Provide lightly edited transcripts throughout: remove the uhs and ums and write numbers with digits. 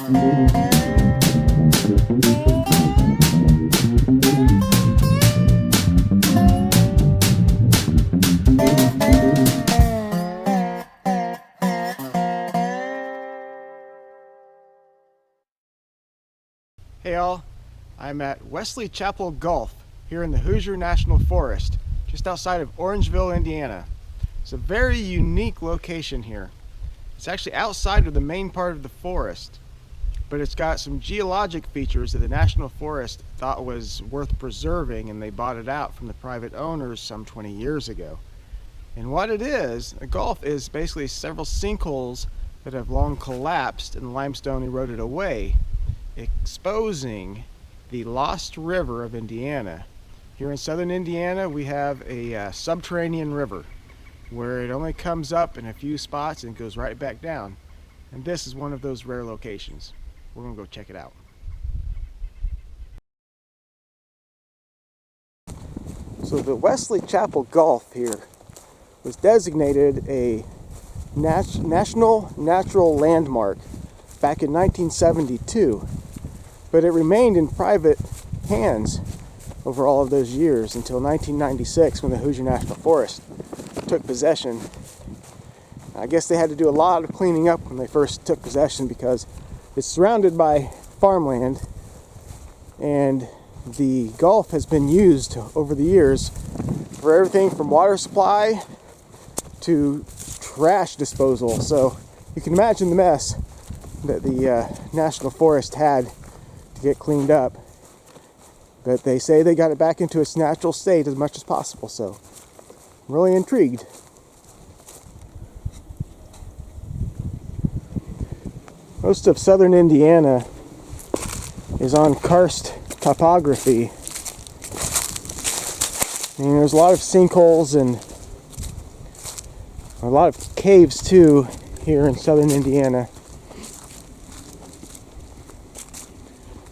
Hey all, I'm at Wesley Chapel Gulf here in the Hoosier National Forest, just outside of Orangeville, Indiana. It's a very unique location here. It's actually outside of the main part of the forest, but it's got some geologic features that the National Forest thought was worth preserving, and they bought it out from the private owners some 20 years ago. And what it is, the Gulf is basically several sinkholes that have long collapsed and limestone eroded away, exposing the Lost River of Indiana. Here in southern Indiana we have a subterranean river where it only comes up in a few spots and goes right back down, and this is one of those rare locations. We're gonna go check it out. So the Wesley Chapel Gulf here was designated a National Natural Landmark back in 1972. But it remained in private hands over all of those years until 1996 when the Hoosier National Forest took possession. I guess they had to do a lot of cleaning up when they first took possession because it's surrounded by farmland, and the Gulf has been used over the years for everything from water supply to trash disposal. So you can imagine the mess that the National Forest had to get cleaned up, but they say they got it back into its natural state as much as possible, so I'm really intrigued. Most of southern Indiana is on karst topography. I mean, there's a lot of sinkholes and a lot of caves too here in southern Indiana.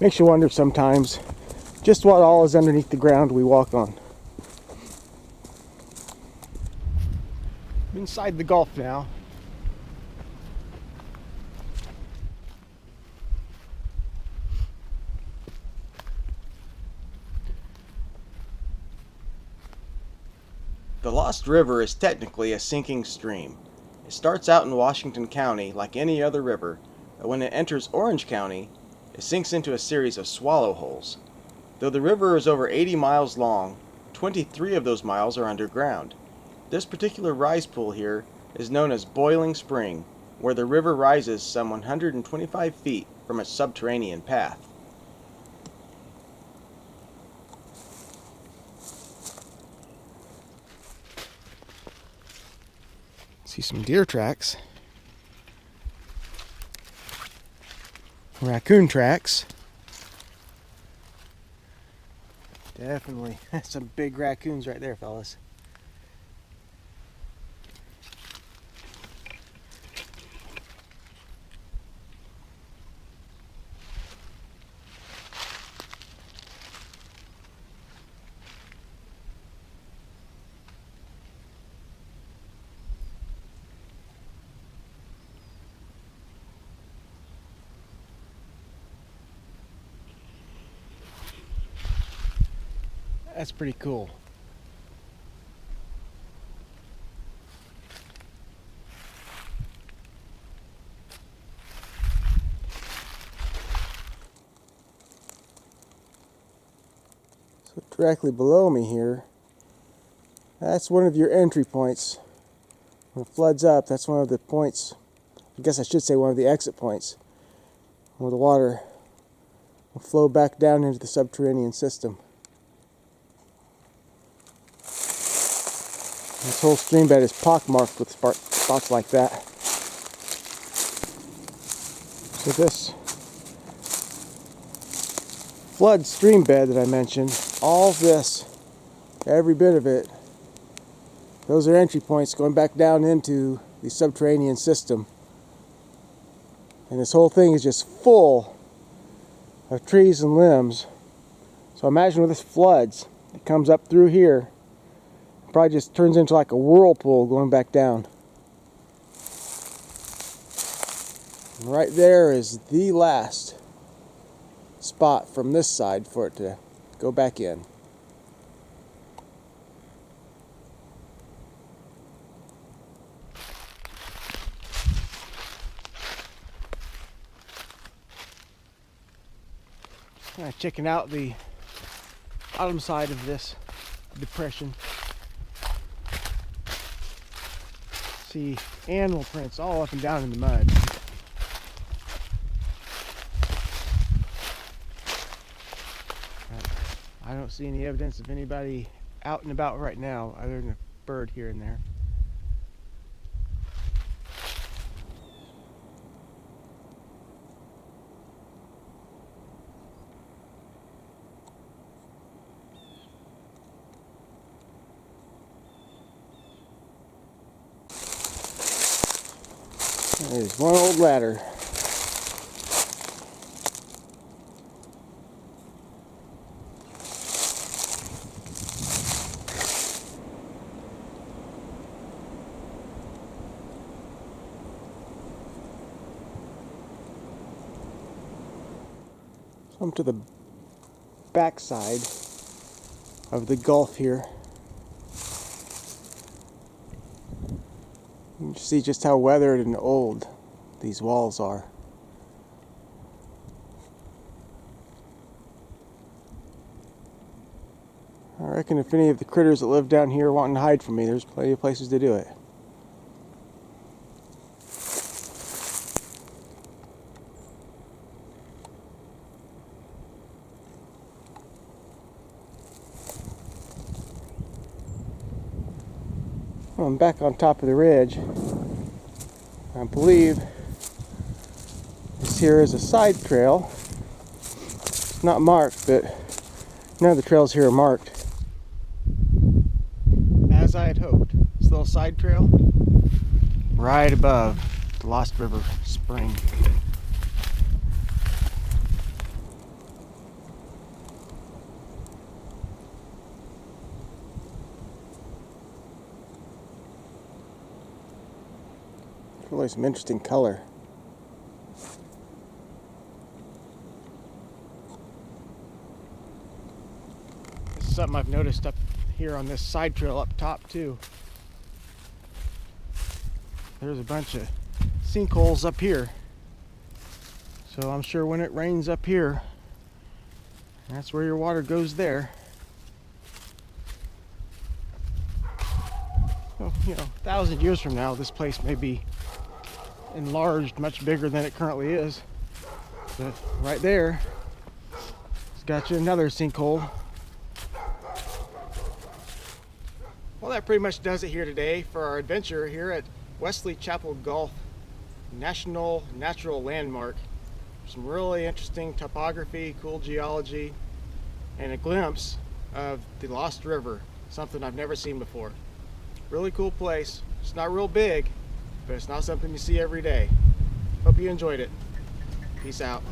Makes you wonder sometimes just what all is underneath the ground we walk on. I'm inside the Gulf now. The Lost River is technically a sinking stream. It starts out in Washington County like any other river, but when it enters Orange County, it sinks into a series of swallow holes. Though the river is over 80 miles long, 23 of those miles are underground. This particular rise pool here is known as Boiling Spring, where the river rises some 125 feet from its subterranean path. See some deer tracks. Raccoon tracks. Definitely some big raccoons right there, fellas. That's pretty cool. So directly below me here, that's one of your entry points. When it floods up, that's one of the points, I guess I should say one of the exit points, where the water will flow back down into the subterranean system. This whole stream bed is pockmarked with spots like that. So this flood stream bed that I mentioned, all of this, every bit of it, those are entry points going back down into the subterranean system. And this whole thing is just full of trees and limbs. So imagine when this floods, it comes up through here, probably just turns into like a whirlpool going back down. And right there is the last spot from this side for it to go back in. Kind of checking out the bottom side of this depression. See animal prints all up and down in the mud. I don't see any evidence of anybody out and about right now other than a bird here and there. There's one old ladder. Come to the back side of the gulf here. You can see just how weathered and old these walls are. I reckon if any of the critters that live down here wanting to hide from me, there's plenty of places to do it. Well, I'm back on top of the ridge. I believe this here is a side trail. It's not marked, but none of the trails here are marked. As I had hoped, this little side trail right above the Lost River Spring. Really some interesting color. This is something I've noticed up here on this side trail up top too. There's a bunch of sinkholes up here. So I'm sure when it rains up here, that's where your water goes there. Well, you know, 1,000 years from now, this place may be enlarged much bigger than it currently is, but right there it's got you another sinkhole. Well, that pretty much does it here today for our adventure here at Wesley Chapel Gulf National Natural Landmark. Some really interesting topography, cool geology, and a glimpse of the Lost River, something I've never seen before. Really cool place. It's not real big, but it's not something you see every day. Hope you enjoyed it. Peace out.